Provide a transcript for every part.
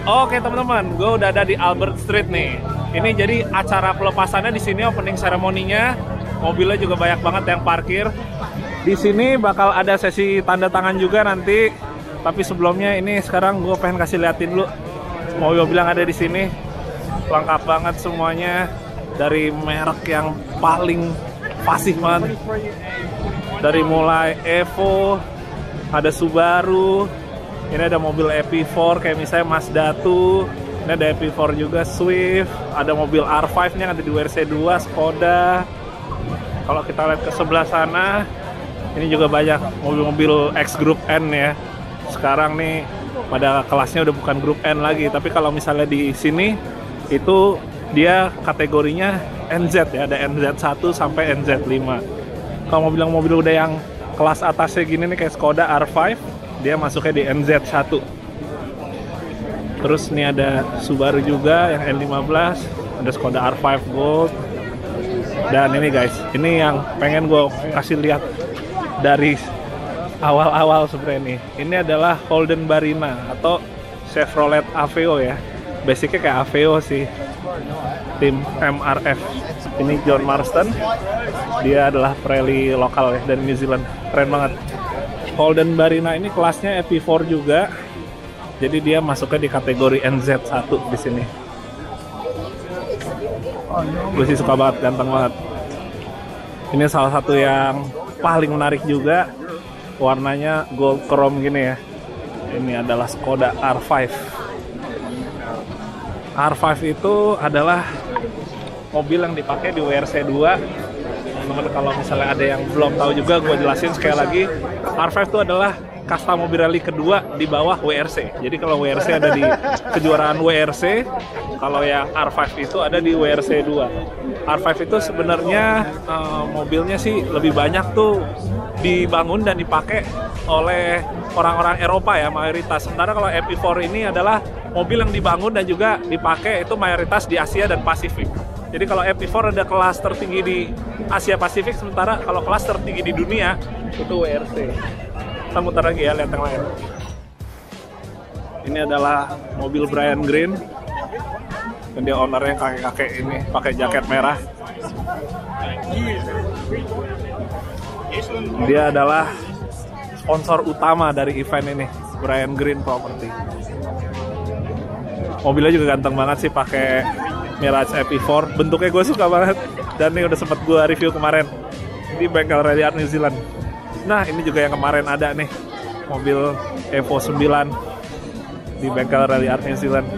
Oke teman-teman, gue udah ada di Albert Street nih. Ini jadi acara pelepasannya di sini, opening seremoninya. Mobilnya juga banyak banget yang parkir. Di sini bakal ada sesi tanda tangan juga nanti. Tapi sebelumnya ini sekarang gue pengen kasih liatin dulu mobil yang ada di sini. Lengkap banget semuanya, dari merek yang paling fasih banget. Dari mulai Evo, ada Subaru. Ini ada mobil EP4 kayak misalnya Mazda 2. Ini ada EP4 juga, Swift. Ada mobil R5 nya ada di WRC2, Skoda. Kalau kita lihat ke sebelah sana, ini juga banyak mobil-mobil X Group N ya. Sekarang nih pada kelasnya udah bukan Group N lagi. Tapi kalau misalnya di sini itu dia kategorinya NZ ya, ada NZ1 sampai NZ5. Kalau mobil udah yang kelas atasnya gini nih kayak Skoda R5, dia masuknya di NZ1. Terus nih ada Subaru juga yang N15, ada Skoda R5 Gold. Dan ini guys, ini yang pengen gue kasih lihat dari awal-awal sebenarnya nih. Ini adalah Holden Barina atau Chevrolet Aveo ya. Basicnya kayak Aveo sih, tim MRF. Ini John Marston, dia adalah rally lokal ya dari New Zealand, keren banget. Holden Barina ini kelasnya EP4 juga, jadi dia masuknya di kategori NZ1 di sini. Gue sih suka banget, ganteng banget. Ini salah satu yang paling menarik juga, warnanya gold chrome gini ya. Ini adalah Skoda R5. R5 itu adalah mobil yang dipakai di WRC2. Teman-teman kalau misalnya ada yang belum tahu juga, gue jelasin sekali lagi. R5 itu adalah kasta mobil rally kedua di bawah WRC. Jadi kalau WRC ada di kejuaraan WRC, kalau yang R5 itu ada di WRC 2. R5 itu sebenarnya mobilnya sih lebih banyak tuh dibangun dan dipakai oleh orang-orang Eropa ya, mayoritas. Sementara kalau EP4 ini adalah mobil yang dibangun dan juga dipakai itu mayoritas di Asia dan Pasifik. Jadi kalau EP4 ada kelas tertinggi di Asia Pasifik, sementara kalau kelas tertinggi di dunia itu WRC. Kita muter lagi ya, lihat yang lain. Ini adalah mobil Brian Green. Dan dia ownernya kakek-kakek ini, pakai jaket merah. Dia adalah sponsor utama dari event ini, Brian Green Property. Mobilnya juga ganteng banget sih, pakai Mirage EP4. Bentuknya gue suka banget. Dan ini udah sempat gue review kemarin di bengkel Rally Art New Zealand. Nah, ini juga yang kemarin ada nih, mobil Evo 9 di bengkel Rally Art New Zealand.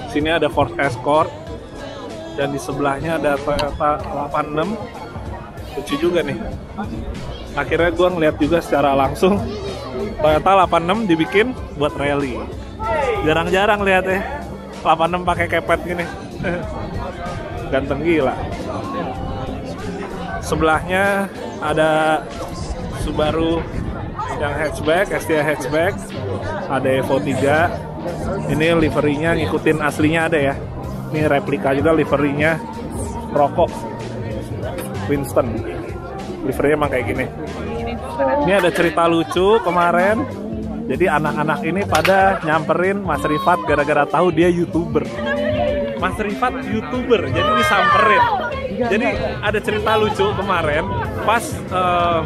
Sini ada Ford Escort dan di sebelahnya ada Toyota 86. Lucu juga nih. Akhirnya gue ngeliat juga secara langsung Toyota 86 dibikin buat rally. Jarang-jarang lihat ya 86 pakai kepet gini. Ganteng gila. Sebelahnya ada Subaru yang hatchback, STI hatchback. Ada Evo 3. Ini liverinya ngikutin aslinya ada ya. Ini replika juga liverinya Rokok Winston. Liverinya emang kayak gini. Ini ada cerita lucu kemarin. Jadi anak-anak ini pada nyamperin Mas Rifat gara-gara tahu dia YouTuber. Mas Rifat YouTuber, jadi disamperin. Jadi ada cerita lucu kemarin, pas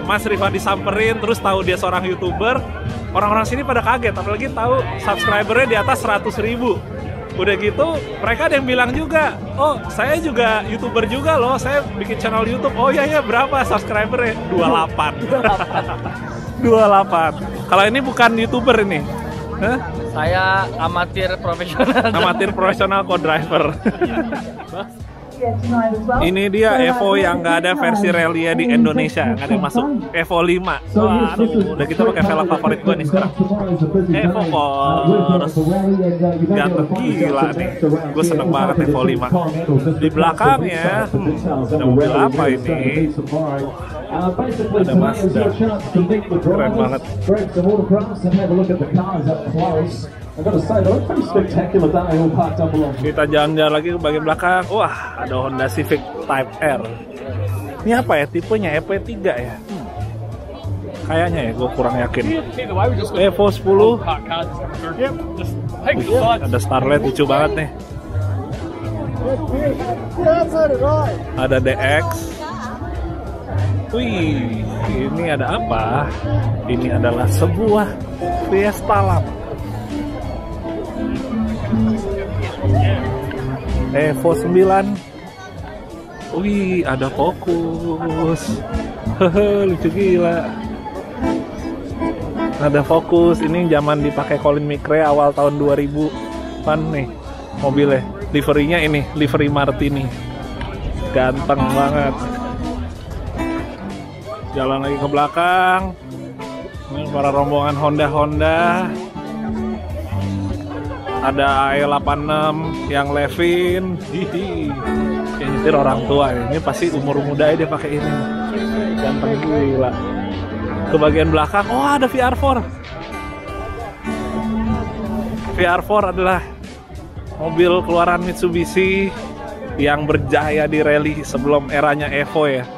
Mas Rifat disamperin, terus tahu dia seorang YouTuber, orang-orang sini pada kaget, apalagi tahu subscribernya di atas 100.000. Udah gitu, mereka ada yang bilang juga, oh saya juga YouTuber juga loh, saya bikin channel YouTube. Oh iya, berapa subscribernya? 28. 28. Kalau ini bukan YouTuber ini. Hah? Saya amatir profesional. Amatir profesional co-driver. Ini dia Evo yang nggak ada versi rally di Indonesia, nggak ada yang masuk. Evo 5. Wah, udah kita pakai velg favorit gue nih sekarang. Evo Force. Ganteng gila nih. Gue seneng banget Evo 5. Di belakangnya, ada mobil apa ini? Ada Mazda. Keren banget. Kita jalan-jalan lagi ke bagian belakang. Wah, ada Honda Civic Type R. Ini apa ya? Tipenya EP3 ya. Kayaknya ya, gue kurang yakin. Evo 10. Ada Starlet lucu banget nih. Ada DX. Wih, ini ada apa? Ini adalah sebuah Fiesta Lab. Evo 9. Wih, ada Focus. Lucu gila. Ada Focus. Ini zaman dipakai Colin McRae awal tahun 2000-an nih mobilnya. Liverinya ini, livery Martini. Ganteng banget. Jalan lagi ke belakang. Ini para rombongan Honda. Ada AE86 yang Levin. Hihi. Yang nyetir orang tua ini pasti umur muda dia pakai ini. Ganteng gila. Ke bagian belakang, oh ada VR4. VR4 adalah mobil keluaran Mitsubishi yang berjaya di rally sebelum eranya Evo ya.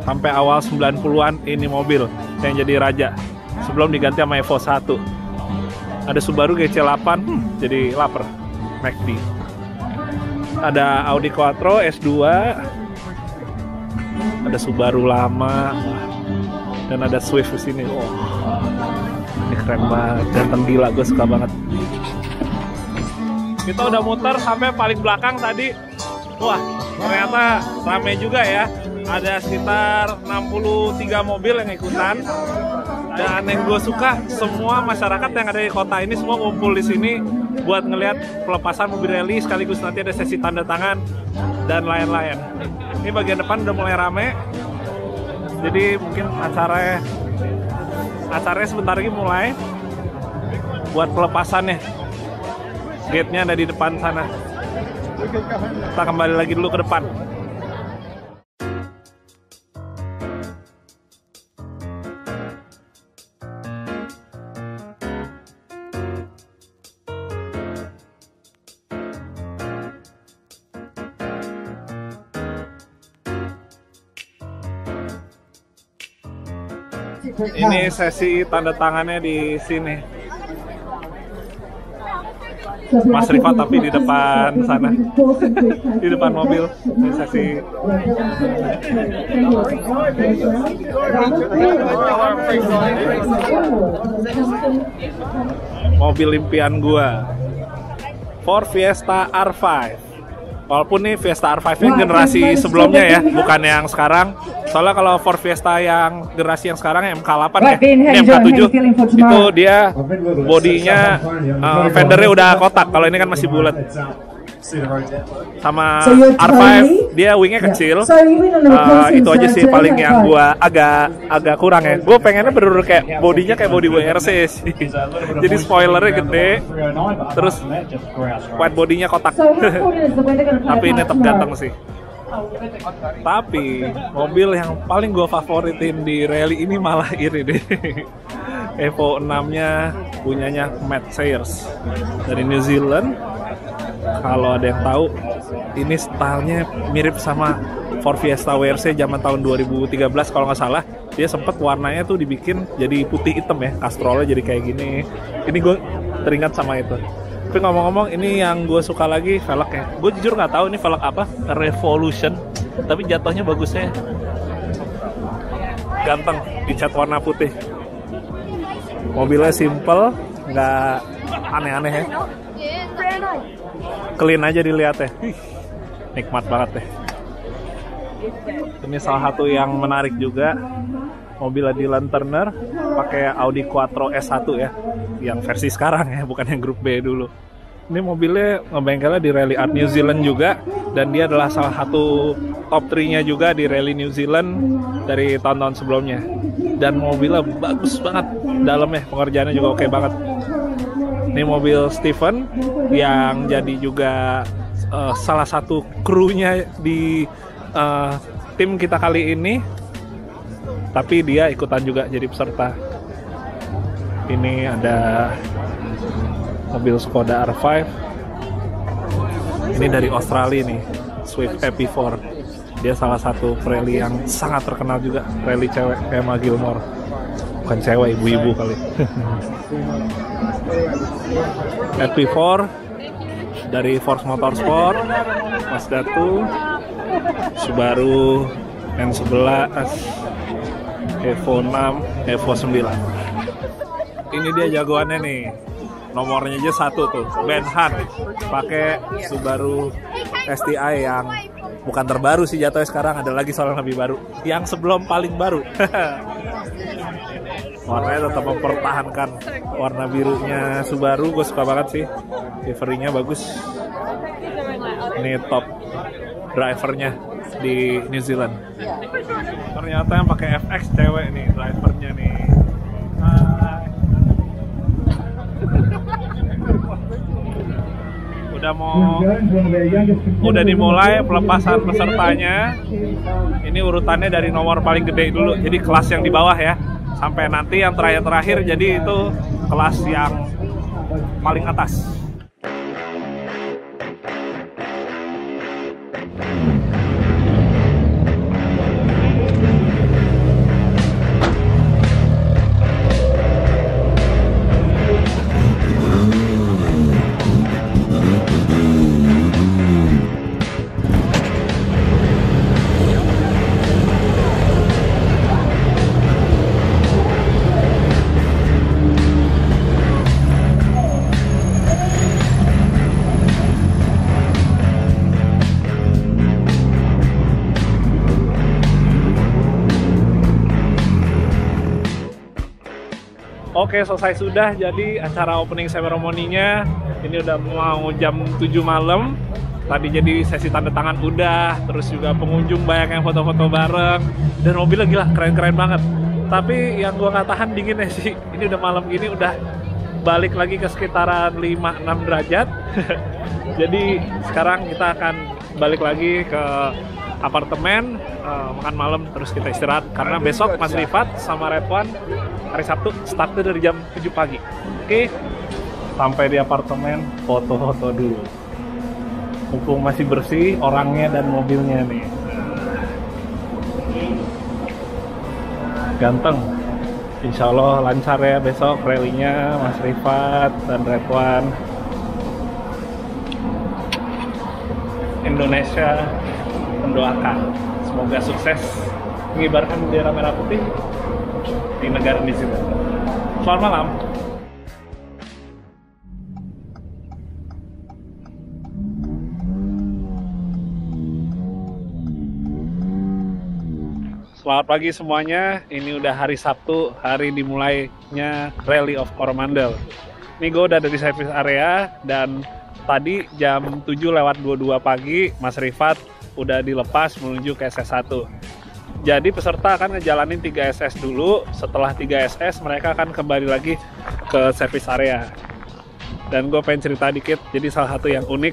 Sampai awal 90-an ini mobil yang jadi raja sebelum diganti sama Evo 1. Ada Subaru GC8, jadi lapar. McD. Ada Audi Quattro S2. Ada Subaru lama. Dan ada Swift di sini. Oh, ini keren banget, ganteng gila, gue suka banget. Kita udah muter sampai paling belakang tadi. Wah, ternyata rame juga ya. Ada sekitar 63 mobil yang ikutan. Dan yang gue suka, semua masyarakat yang ada di kota ini semua ngumpul di sini buat ngelihat pelepasan mobil rally, sekaligus nanti ada sesi tanda tangan dan lain-lain. Ini bagian depan udah mulai rame. Jadi mungkin acaranya sebentar lagi mulai buat pelepasannya. Gate-nya ada di depan sana. Kita kembali lagi dulu ke depan. Ini sesi tanda tangannya di sini. Mas Rifat tapi di depan sana. Di depan mobil. Ini sesi. Mobil impian gua. Ford Fiesta R5. Walaupun nih Fiesta R5-nya generasi sebelumnya ya, bukan yang sekarang. Soalnya kalau Ford Fiesta yang generasi yang sekarang MK8 ya, ini MK7 itu dia bodinya fendernya udah kotak. Kalau ini kan masih bulat. Sama R5 dia wingnya kecil. Itu aja sih paling yang gua agak kurang ya. Gue pengennya bener kayak bodinya kayak body WRC sih. Jadi spoilernya gede, terus white bodinya kotak. Tapi ini tetap ganteng sih. Tapi mobil yang paling gue favoritin di rally ini malah ini deh. Evo 6-nya punyanya Matt Sayers dari New Zealand. Kalau ada yang tahu, ini stylenya mirip sama Ford Fiesta WRC zaman tahun 2013 kalau nggak salah. Dia sempet warnanya tuh dibikin jadi putih hitam ya, kastrolnya jadi kayak gini. Ini gue teringat sama itu. Tapi ngomong-ngomong, ini yang gue suka lagi velgnya. Gue jujur nggak tahu ini velg apa, Revolution. Tapi jatuhnya bagusnya ganteng, dicat warna putih. Mobilnya simple, nggak aneh-aneh ya. Clean aja dilihatnya. Nikmat banget deh. Ini salah satu yang menarik juga, mobil Dylan Turner pakai Audi Quattro S1 ya, yang versi sekarang ya, bukan yang grup B dulu. Ini mobilnya ngebengkelnya di Rally Art New Zealand juga, dan dia adalah salah satu top 3-nya juga di Rally New Zealand dari tahun-tahun sebelumnya. Dan mobilnya bagus banget, dalamnya pengerjaannya juga oke banget. Ini mobil Steven yang jadi juga salah satu krunya di tim kita kali ini, tapi dia ikutan juga jadi peserta. Ini ada mobil Skoda R5. Ini dari Australia nih, Swift EP4. Dia salah satu rally yang sangat terkenal juga, rally cewek, Emma Gilmore. bukan cewek, ibu-ibu kali. FP4 dari Force Motorsport, Mazda 2, Subaru N11, Evo 6, Evo 9. Ini dia jagoannya nih. Nomornya aja 1 tuh, Ben Han. Pakai Subaru STI yang bukan terbaru sih jatuhnya sekarang, ada lagi soal yang lebih baru. Yang sebelum paling baru. Warnanya tetap mempertahankan warna birunya Subaru, gue suka banget sih. Liverynya bagus. Ini top drivernya di New Zealand. Ternyata yang pakai FX cewek nih drivernya nih. Udah dimulai pelepasan pesertanya. Ini urutannya dari nomor paling gede dulu, jadi kelas yang di bawah ya, sampai nanti yang terakhir jadi itu kelas yang paling atas. Oke, selesai sudah. Jadi acara opening ceremony-nya ini udah mau jam 7 malam. Tadi jadi sesi tanda tangan udah, terus juga pengunjung banyak yang foto-foto bareng. Dan mobilnya gila, keren-keren banget. Tapi yang gua nggak tahan dinginnya sih. Ini udah malam gini udah balik lagi ke sekitaran 5-6 derajat. Jadi sekarang kita akan balik lagi ke apartemen, makan malam, terus kita istirahat. Karena besok Mas Rifat sama Redwan hari Sabtu startnya dari jam 7 pagi. Oke, sampai di apartemen, foto-foto dulu. Mumpung masih bersih orangnya dan mobilnya nih. Ganteng. Insya Allah lancar ya besok rally-nya Mas Rifat dan Redwan. Indonesia mendoakan semoga sukses mengibarkan bendera merah putih di negara New Zealand. Selamat malam. Selamat pagi semuanya. Ini udah hari Sabtu, hari dimulainya Rally of Coromandel. Ini gue udah ada di service area dan tadi jam 7:22 pagi Mas Rifat udah dilepas menuju ke SS1. Jadi peserta akan ngejalanin 3 SS dulu. Setelah 3 SS mereka akan kembali lagi ke service area. Dan gue pengen cerita dikit. Jadi salah satu yang unik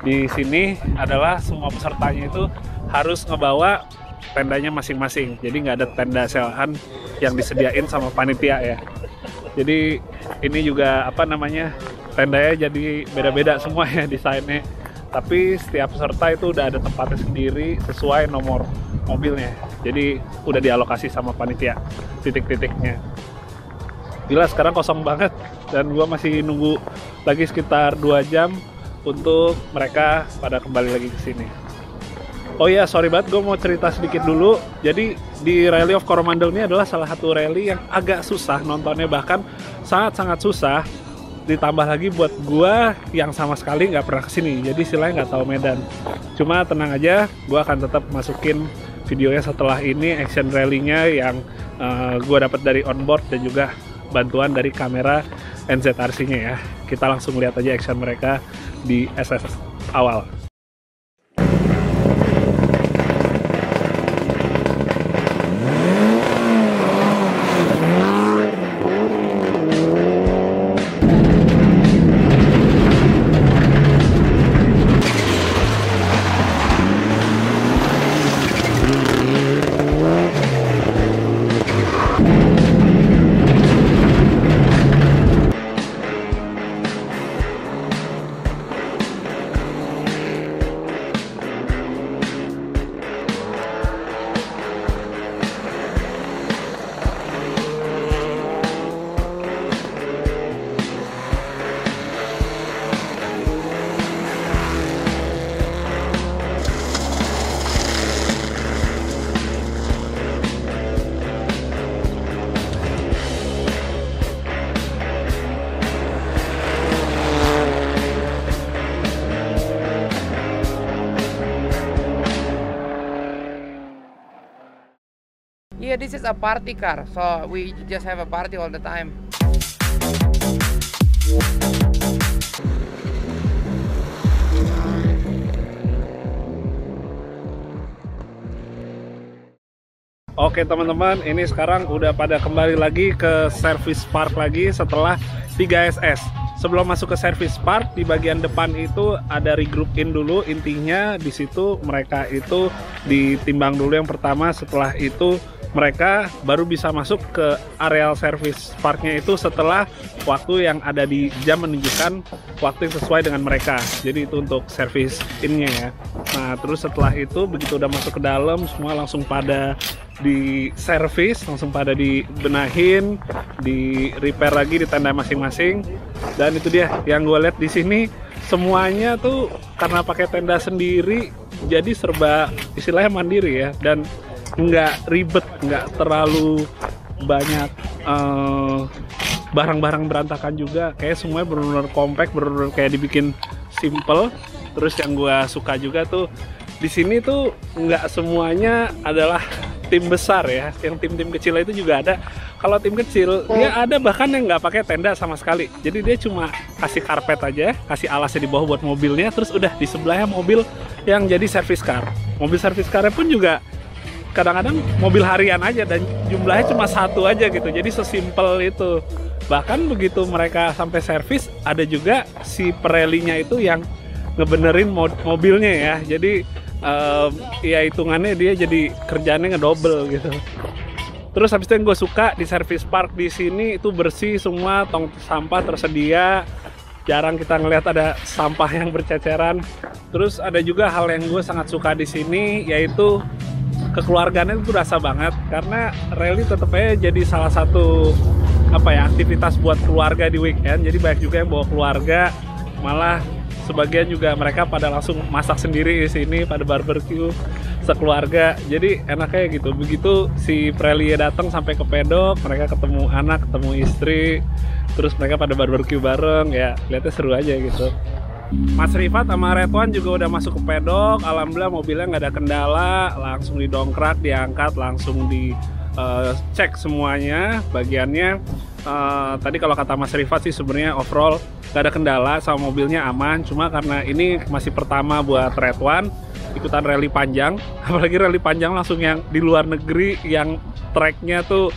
di sini adalah semua pesertanya itu harus ngebawa tendanya masing-masing. Jadi nggak ada tenda sewaan yang disediain sama panitia ya. Jadi ini juga tendanya jadi beda-beda semua ya desainnya. Tapi setiap peserta itu udah ada tempatnya sendiri sesuai nomor mobilnya. Jadi udah dialokasi sama panitia titik-titiknya. Gila sekarang kosong banget dan gua masih nunggu lagi sekitar 2 jam untuk mereka pada kembali lagi ke sini. Oh iya, sorry banget, gue mau cerita sedikit dulu. Jadi di Rally of Coromandel ini adalah salah satu rally yang agak susah nontonnya, bahkan sangat-sangat susah. Ditambah lagi buat gue yang sama sekali nggak pernah kesini, jadi istilahnya nggak tahu medan. Cuma tenang aja, gue akan tetap masukin videonya setelah ini, action rally-nya yang gue dapat dari onboard dan juga bantuan dari kamera NZRC-nya ya. Kita langsung lihat aja action mereka di SS awal. Yeah, this is a party car, so we just have a party all the time. Oke teman-teman, ini sekarang udah pada kembali lagi ke service park lagi setelah 3SS. Sebelum masuk ke service park, di bagian depan itu ada regroup in dulu. Intinya di situ mereka itu ditimbang dulu yang pertama. Setelah itu mereka baru bisa masuk ke areal service parknya itu setelah waktu yang ada di jam menunjukkan waktu yang sesuai dengan mereka. Jadi itu untuk service in-nya ya. Nah terus setelah itu begitu udah masuk ke dalam, semua langsung pada di service, langsung pada dibenahin, di repair lagi di tenda masing-masing. Dan itu dia yang gue lihat di sini, semuanya tuh karena pakai tenda sendiri, jadi serba istilahnya mandiri ya, dan nggak ribet, nggak terlalu banyak barang-barang berantakan juga. Kayak semuanya benar-benar compact, benar-benar kayak dibikin simple. Terus yang gue suka juga tuh di sini tuh nggak semuanya adalah tim besar ya, yang tim-tim kecil itu juga ada. Kalau tim kecil, dia ada bahkan yang nggak pakai tenda sama sekali. Jadi dia cuma kasih karpet aja, kasih alasnya di bawah buat mobilnya, terus udah di sebelahnya mobil yang jadi service car. Mobil service car pun juga kadang-kadang mobil harian aja dan jumlahnya cuma satu aja gitu. Jadi sesimpel itu. Bahkan begitu mereka sampai servis, ada juga si Pirelli-nya itu yang ngebenerin mobilnya ya. Jadi ya hitungannya dia jadi kerjaannya ngedouble gitu. Terus habis itu yang gue suka di service park di sini itu bersih semua, tong sampah tersedia, jarang kita ngelihat ada sampah yang berceceran. Terus ada juga hal yang gue sangat suka di sini, yaitu kekeluargaannya itu rasa banget, karena rally tetap aja jadi salah satu aktivitas buat keluarga di weekend. Jadi banyak juga yang bawa keluarga, malah sebagian juga mereka pada langsung masak sendiri di sini, pada barbecue sekeluarga. Jadi enaknya gitu. Begitu si Pirelli datang sampai ke pedok, mereka ketemu anak, ketemu istri, terus mereka pada barbecue bareng, ya lihatnya seru aja gitu. Mas Rifat sama Redwan juga udah masuk ke pedok. Alhamdulillah mobilnya nggak ada kendala, langsung didongkrak, diangkat, langsung dicek semuanya bagiannya. Tadi kalau kata Mas Rifat sih sebenarnya overall gak ada kendala sama mobilnya, aman. Cuma karena ini masih pertama buat Redwan ikutan rally panjang, apalagi rally panjang langsung yang di luar negeri, yang tracknya tuh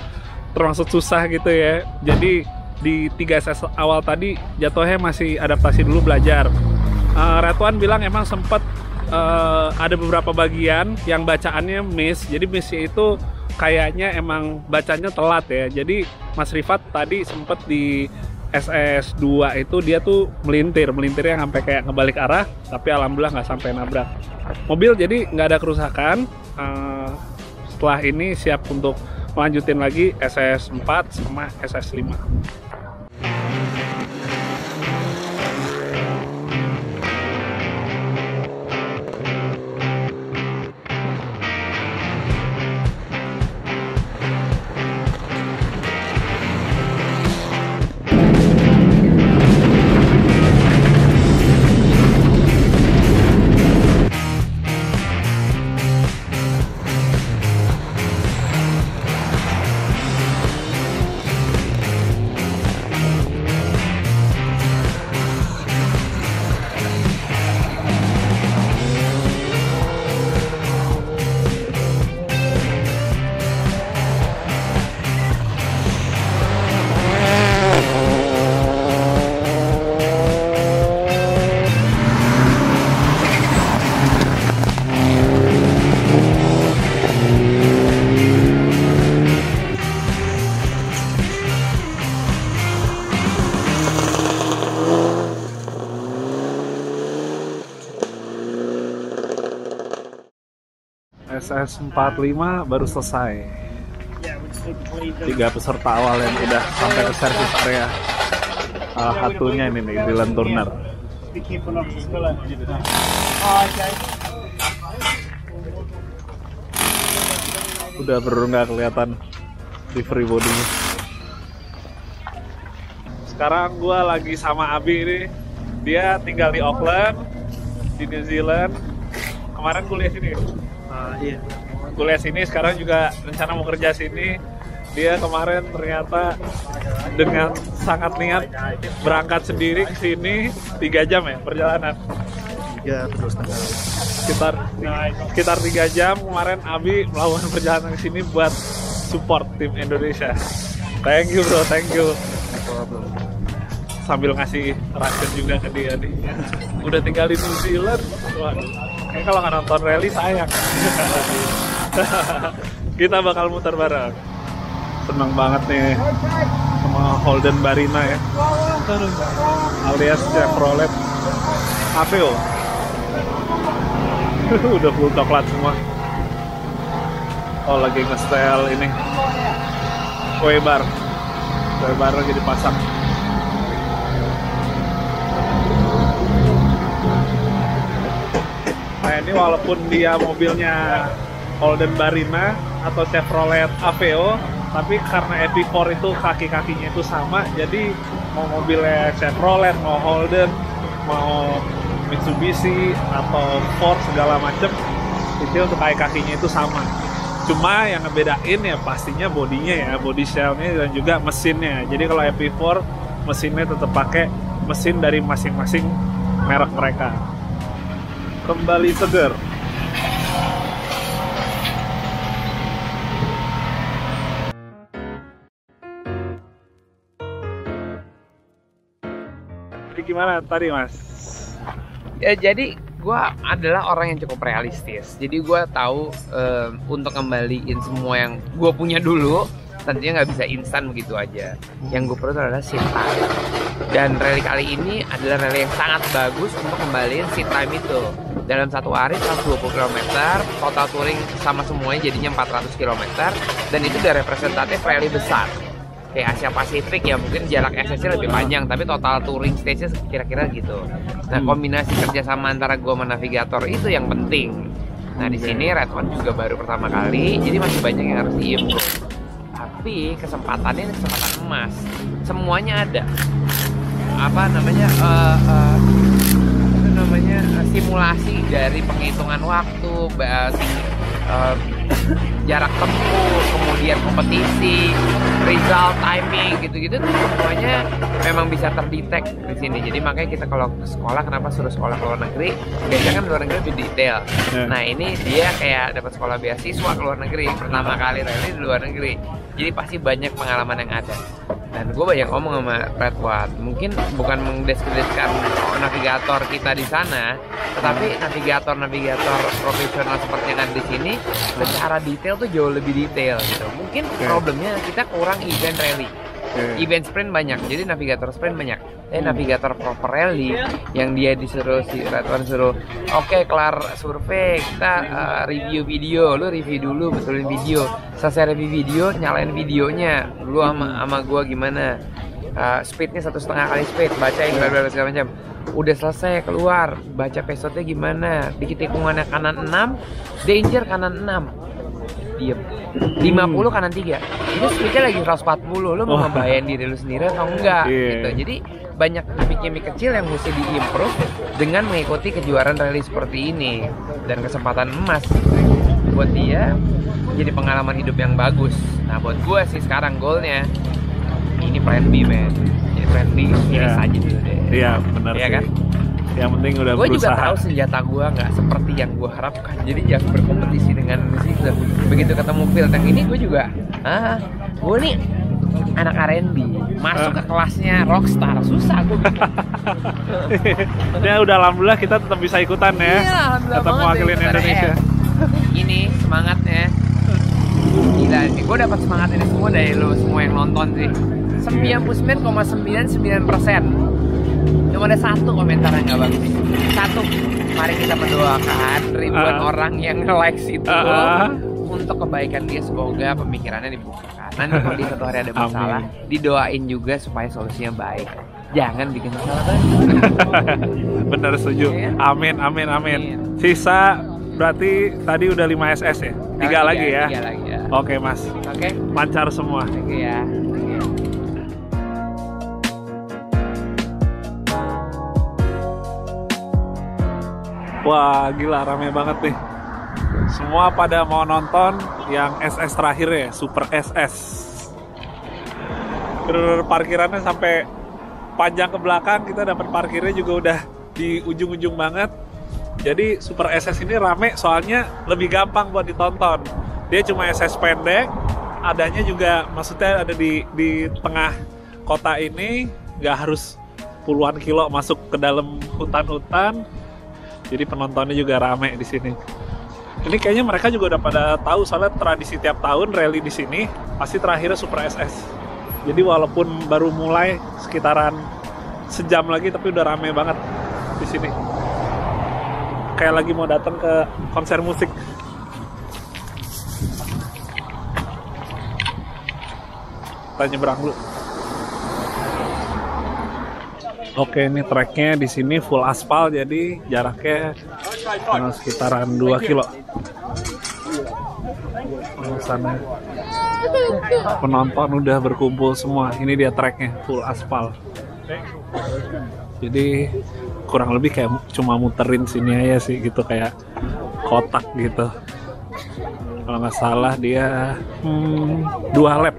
termasuk susah gitu ya. Jadi di 3SS awal tadi jatuhnya masih adaptasi dulu, belajar. Redwan bilang emang sempet ada beberapa bagian yang bacaannya miss. Jadi missnya itu kayaknya emang bacanya telat ya. Jadi Mas Rifat tadi sempet di SS2 itu dia tuh melintirnya sampai kayak ngebalik arah, tapi alhamdulillah nggak sampai nabrak mobil, jadi nggak ada kerusakan. Setelah ini siap untuk melanjutin lagi SS4 sama SS5. SS45 baru selesai. 3 peserta awal yang udah sampai ke service area. Salah satunya ini nih, Dylan Turner. Udah bener nggak kelihatan di free body-nya. Sekarang gue lagi sama Abi ini. Dia tinggal di Auckland, di New Zealand. Kemarin kuliah sini. Iya. kuliah sini, sekarang juga rencana mau kerja sini. Dia kemarin ternyata dengan sangat niat berangkat sendiri ke sini 3 jam ya perjalanan. 3,5 sekitar 3 jam kemarin Abi melakukan perjalanan ke sini buat support tim Indonesia. Thank you bro, thank you. Sambil ngasih ration juga ke dia nih. Udah tinggal di New Zealand. Waduh, kayak kalau nggak nonton rally sayang. Kita bakal muter bareng. Seneng banget nih sama Holden Barina ya, alias Chevrolet Aveo. Udah full coklat semua. Oh, lagi nge-style ini kue bar lagi dipasang. Nah ini walaupun dia mobilnya Holden Barina atau Chevrolet Aveo, tapi karena EP4 itu kaki-kakinya itu sama, jadi mau mobilnya Chevrolet, mau Holden, mau Mitsubishi atau Ford segala macem, itu untuk kaki-kakinya itu sama. Cuma yang ngebedain ya pastinya bodinya ya, body shell-nya dan juga mesinnya. Jadi kalau EP4 mesinnya tetap pakai mesin dari masing-masing merek mereka. Kembali seger. Gimana tadi mas? Ya, jadi gue adalah orang yang cukup realistis. Jadi gue tahu untuk kembaliin semua yang gue punya dulu, tentunya nggak bisa instan begitu aja. Yang gue perlu adalah seat time. Dan rally kali ini adalah rally yang sangat bagus untuk kembaliin seat time itu. Dalam satu hari 120 km, total touring sama semuanya jadinya 400 km. Dan itu udah representatif rally besar. Kayak Asia Pasifik ya, mungkin jarak SS-nya lebih panjang, tapi total touring stage-nya kira-kira gitu. Nah, kombinasi kerjasama antara gue sama navigator itu yang penting. Nah, di sini Redmond juga baru pertama kali, jadi masih banyak yang harus diimprove. Tapi kesempatannya ini kesempatan emas. Semuanya ada. Apa namanya? Simulasi dari penghitungan waktu, jarak tempuh, kemudian kompetisi, result, timing, gitu-gitu tuh semuanya memang bisa terdetek di sini. Jadi makanya kita kalau ke sekolah, kenapa suruh sekolah ke luar negeri? Biasanya kan luar negeri lebih detail. Nah ini dia kayak dapat sekolah beasiswa ke luar negeri, pertama kali rally di luar negeri. Jadi pasti banyak pengalaman yang ada. Dan gue banyak ngomong sama Redwatt, mungkin bukan mendeskripsikan navigator kita di sana, tetapi navigator profesional seperti yang ada di sini secara detail tuh jauh lebih detail gitu. Mungkin problemnya kita kurang event rally. Event sprint banyak, jadi navigator sprint banyak. Navigator proper rally yang dia disuruh si Redwatt suruh, oke, kelar survei kita review video, lu review dulu, betulin video. Selesai review video, nyalain videonya, lu sama gua gimana, speednya 1,5 kali speed, bacain berbagai segala macam. Udah selesai keluar, baca pesotnya gimana, dikit tikungannya kanan 6, danger kanan 6. Diem 50 kanan 3, itu speednya lagi 140, lu mau ngebayang diri lu sendiri atau enggak gitu. Jadi banyak gimmick-gimmick kecil yang mesti diimprove dengan mengikuti kejuaraan rally seperti ini. Dan kesempatan emas buat dia, jadi pengalaman hidup yang bagus. Nah buat gue sih sekarang goalnya ini plan B, men. Jadi plan B ini saja dulu deh. Iya benar ya sih. Kan? Yang penting udah gue berusaha. Juga tahu senjata gue nggak seperti yang gue harapkan, jadi jangan berkompetisi dengan musik. Begitu ketemu field yang ini, gue juga gue nih anak R&B masuk ke kelasnya rockstar, susah gue. Ya udah, alhamdulillah kita tetap bisa ikutan ya. Iya, tetap mewakili Indonesia. Ini semangatnya gila, gue dapat semangat ini semua dari lo semua yang nonton sih. 99,99%. Cuma ada satu komentar yang gak bagus. Satu, mari kita mendoakan ribuan orang yang nge-like itu untuk kebaikan dia, semoga pemikirannya dibukakan. Nanti kalau di suatu hari ada masalah, didoain juga supaya solusinya baik. Jangan bikin masalah baru. Bener, setuju. Amin, amin, amin. Sisa berarti tadi udah 5 SS ya? 3 lagi ya? 3 lagi ya. Oke mas. Oke. Lancar semua. Oke ya. Wah gila, rame banget nih. Semua pada mau nonton yang SS terakhir ya, Super SS. Parkirannya sampai panjang ke belakang, kita dapat parkirnya juga udah di ujung-ujung banget. Jadi Super SS ini rame soalnya lebih gampang buat ditonton. Dia cuma SS pendek, adanya juga maksudnya ada di tengah kota ini, nggak harus puluhan kilo masuk ke dalam hutan-hutan. Jadi penontonnya juga rame di sini. Ini kayaknya mereka juga udah pada tahu soalnya tradisi tiap tahun rally di sini pasti terakhirnya Super SS. Jadi walaupun baru mulai sekitaran sejam lagi tapi udah rame banget di sini. Kayak lagi mau datang ke konser musik. Kita nyebrang dulu. Oke, ini treknya di sini full aspal, jadi jaraknya sekitaran 2 kilo. Sana penonton udah berkumpul semua. Ini dia treknya full aspal. Jadi kurang lebih kayak cuma muterin sini aja sih gitu, kayak kotak gitu. Kalau nggak salah dia 2 lap.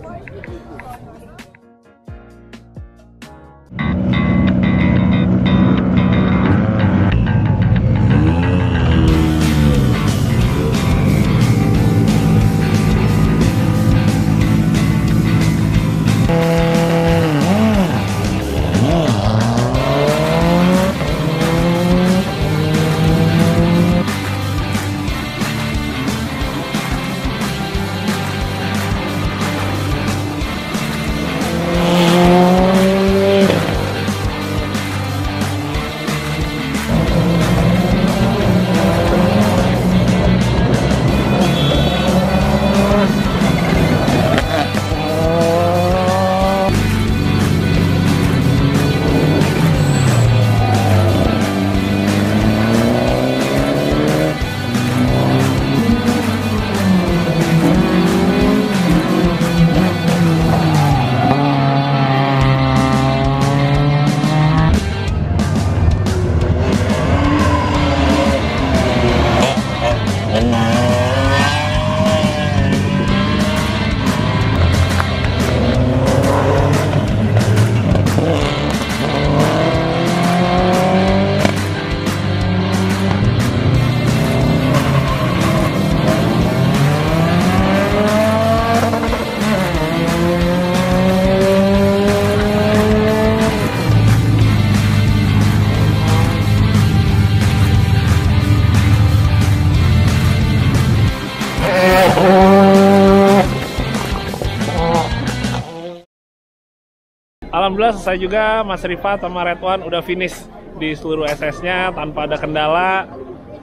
Alhamdulillah selesai juga, Mas Rifat sama Redwan udah finish di seluruh SS-nya tanpa ada kendala.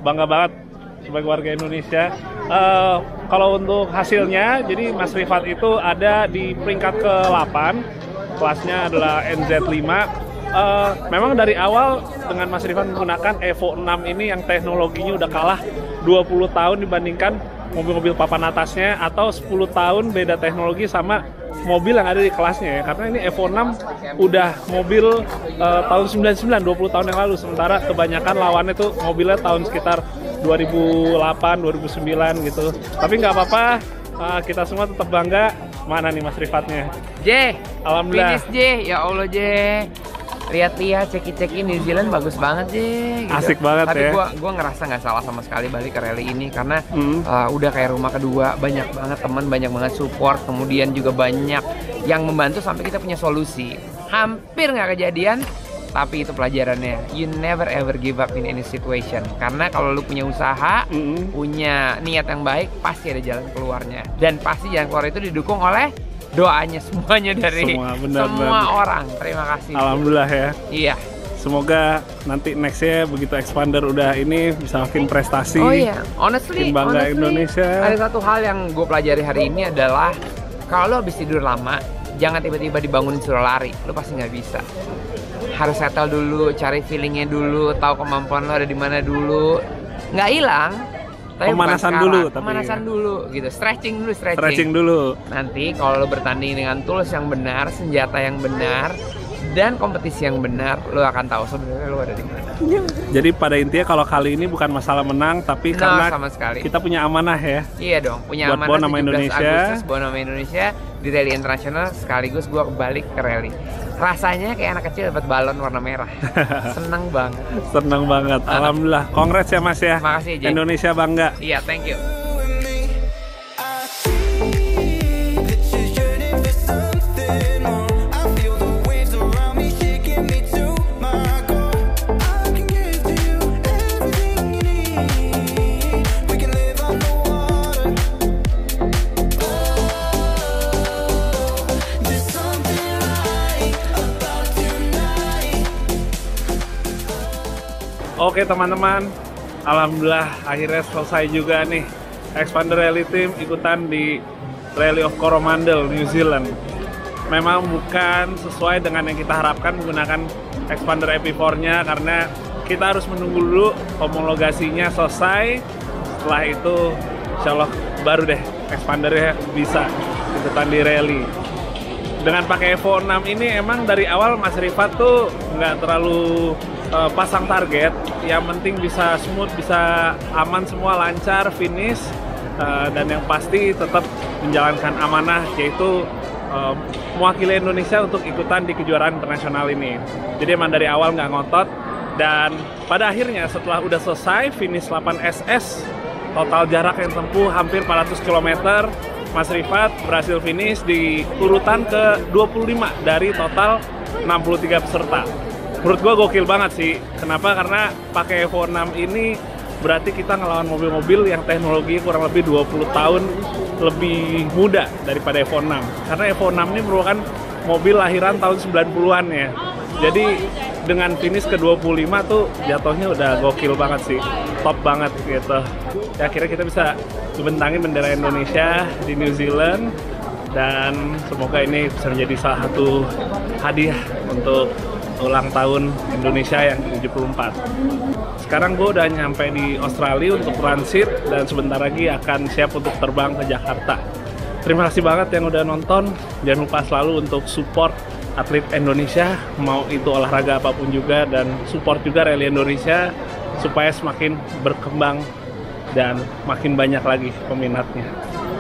Bangga banget sebagai warga Indonesia. Kalau untuk hasilnya, jadi Mas Rifat itu ada di peringkat ke-8, kelasnya adalah NZ5. Memang dari awal dengan Mas Rifat menggunakan Evo 6 ini yang teknologinya udah kalah 20 tahun dibandingkan mobil-mobil papan atasnya, atau 10 tahun beda teknologi sama mobil yang ada di kelasnya ya. Karena ini Evo 6 udah mobil tahun 99, 20 tahun yang lalu, sementara kebanyakan lawannya tuh mobilnya tahun sekitar 2008, 2009 gitu. Tapi nggak apa-apa, kita semua tetap bangga. Mana nih Mas Rifatnya? J, alhamdulillah. Finish J, ya Allah J. Lihat-lihat, cek-cekin New Zealand bagus banget J. Gitu. Asik banget. Tapi ya. Gua ngerasa nggak salah sama sekali balik ke rally ini karena udah kayak rumah kedua, banyak banget teman, banyak banget support, kemudian juga banyak yang membantu sampai kita punya solusi. Hampir nggak kejadian, tapi itu pelajarannya. You never ever give up in any situation. Karena kalau lu punya usaha, punya niat yang baik, pasti ada jalan keluarnya. Dan pasti jalan keluar itu didukung oleh doanya semuanya dari semua orang. Terima kasih. Alhamdulillah ya. Iya. Semoga nanti nextnya begitu Expander udah ini bisa makin prestasi. Oh iya, honestly bangga Indonesia. Ada satu hal yang gue pelajari hari ini adalah kalau habis tidur lama, jangan tiba-tiba dibangunin suruh lari. Lo pasti nggak bisa. Harus settle dulu, cari feelingnya dulu, tahu kemampuan lo ada di mana dulu. Nggak hilang. Pemanasan dulu, pemanasan dulu gitu, stretching dulu, stretching dulu. Nanti kalau lo bertanding dengan tools yang benar, senjata yang benar, dan kompetisi yang benar, lo akan tahu sebenarnya lo ada di mana. Jadi pada intinya kalau kali ini bukan masalah menang, tapi karena sama sekali. kita punya amanah ya. Iya dong, punya buat amanah bawa nama 17 Indonesia. Agustus bawa nama Indonesia di rally internasional, sekaligus gue balik ke rally. Rasanya kayak anak kecil dapat balon warna merah. Seneng banget. Senang banget. Alhamdulillah. Congrats ya Mas ya. Makasih, Jay. Indonesia bangga. Iya, thank you. Oke teman-teman, alhamdulillah akhirnya selesai juga nih Expander Rally Team ikutan di Rally of Coromandel, New Zealand. Memang bukan sesuai dengan yang kita harapkan menggunakan Expander EP4-nya karena kita harus menunggu dulu homologasinya selesai. Setelah itu insya Allah baru deh Expandernya bisa ikutan di rally. Dengan pakai Evo 6 ini emang dari awal Mas Rifat tuh nggak terlalu pasang target, yang penting bisa smooth, bisa aman semua, lancar, finish, dan yang pasti tetap menjalankan amanah yaitu mewakili Indonesia untuk ikutan di kejuaraan internasional ini. Jadi emang dari awal nggak ngotot, dan pada akhirnya setelah udah selesai finish 8 SS, total jarak yang tempuh hampir 400 km, Mas Rifat berhasil finish di urutan ke 25 dari total 63 peserta. Menurut gue gokil banget sih. Kenapa? Karena pakai Evo 6 ini berarti kita ngelawan mobil-mobil yang teknologinya kurang lebih 20 tahun lebih muda daripada Evo 6. Karena Evo 6 ini merupakan mobil lahiran tahun 90-an ya. Jadi dengan finish ke 25 tuh jatuhnya udah gokil banget sih. Top banget gitu. Ya, akhirnya kita bisa membentangin bendera Indonesia di New Zealand. Dan semoga ini bisa menjadi salah satu hadiah untuk ulang tahun Indonesia yang ke-74. Sekarang gue udah nyampe di Australia untuk transit dan sebentar lagi akan siap untuk terbang ke Jakarta. Terima kasih banget yang udah nonton. Jangan lupa selalu untuk support atlet Indonesia, mau itu olahraga apapun juga, dan support juga Rally Indonesia supaya semakin berkembang dan makin banyak lagi peminatnya.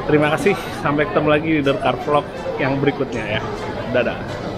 Terima kasih, sampai ketemu lagi di The Car Vlog yang berikutnya ya. Dadah.